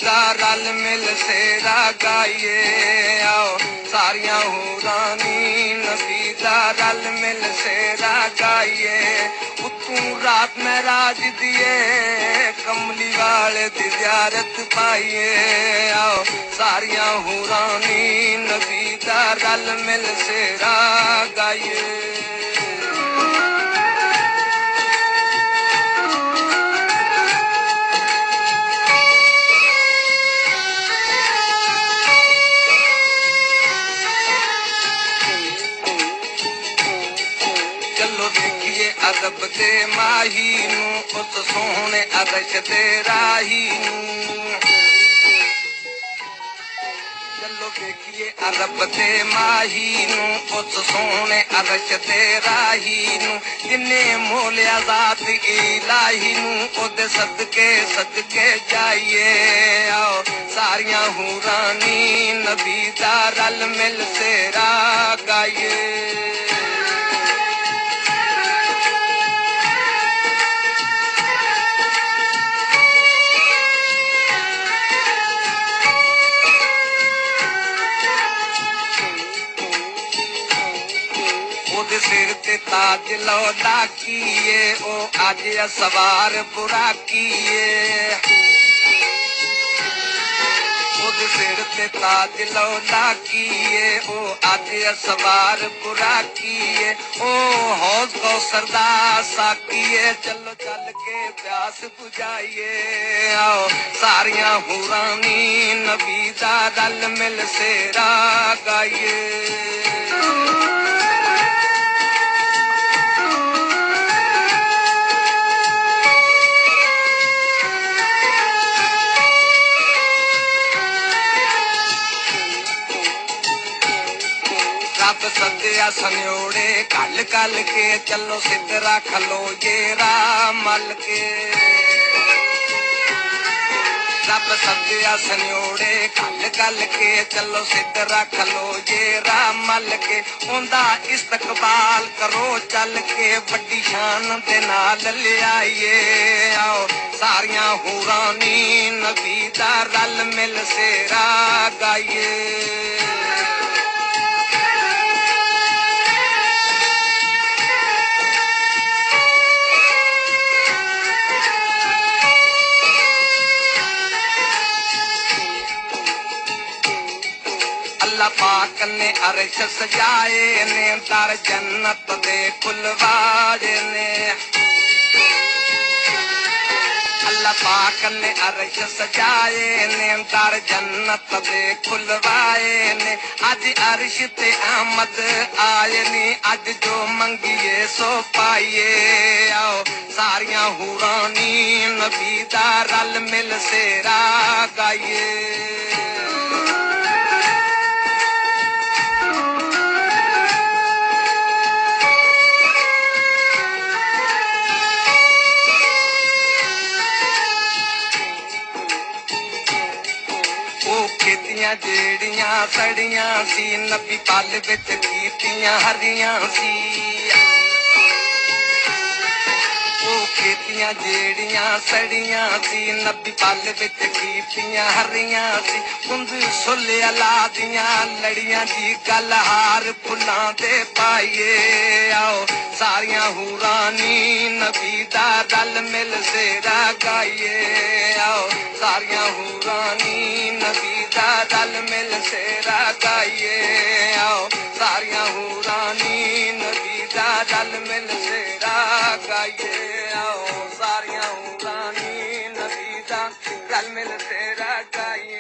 दा रल मिल सेरा गाइए आओ सारियां हुरानी नबी दा रल मिल सेरा गाइए उतू रात में राज दिए कमली वाले दी ज़ियारत पाइए आओ सारियां हुरानी नबी दा रल मिल सेरा गाइए। चलो देखिए अदब दे माही नू उस सोहने अदश दे राही नू चलो देखिए अदब दे माही नू उस सोहने अदश दे राही नू जिन्ने मोलिया ज़ात इलाही नू ओदे सदके सदके जाइए आओ सारियां हुरानी नबी दा रल मिल सेरा गाइए। ओदे सिर ते ताज लौला किए ओ आज सवार बुरा किए ओदे सिर ते ताज लौला किए ओ आज सवार बुरा किए ओ हौज को सरदार सा किए चलो चल के प्यास बुझाइए आओ सारियां हुरानी नबी दा रल मिल सेरा गाइए। रब सद्या सन्योड़े कल कल के चलो सिद्धरा खलो ये रामल के रब सद्या सन्योड़े कल कल के चलो सिद्धरा खलो ये रामल के उनदा इस्तकबाल करो चल के बड़ी शान दे नाल ले आइए आओ सारियां हुरानी नबी दा रल मिल सेरा गाइए। अल्लाह पाक ने अर्श सजाए ने दर जन्नत दे खुलवाए ने अल्लाह पाक ने अर्श सजाए ने दर जन्नत दे खुलवाए ने अज अर्श ते आमद आए ने अज जो मंगिए सो पाइए आओ सारियां हुरानी नबी दा रल मिल सेरा गाइए। खेतियां जेड़ियां सड़ियां सी नबी पल विच कीतियां हरियां सी ओ खेतियां जेड़ियां सड़ियां सी नबी पल विच कीतियां हरियां सी कुंद सुले अला दियां लड़ियां दी गल हार फुल्लां दे पाइए आओ सारियां हुरानी नबी दा रल मिल सेरा गाइए आओ सारियां हुरानी नबी दा रल मिल सेरा गाइए आओ सारियां हुरानी नबी दा रल मिल सेरा गाइए आओ सारियां हुरानी नबी दा रल मिल सेरा गाइए।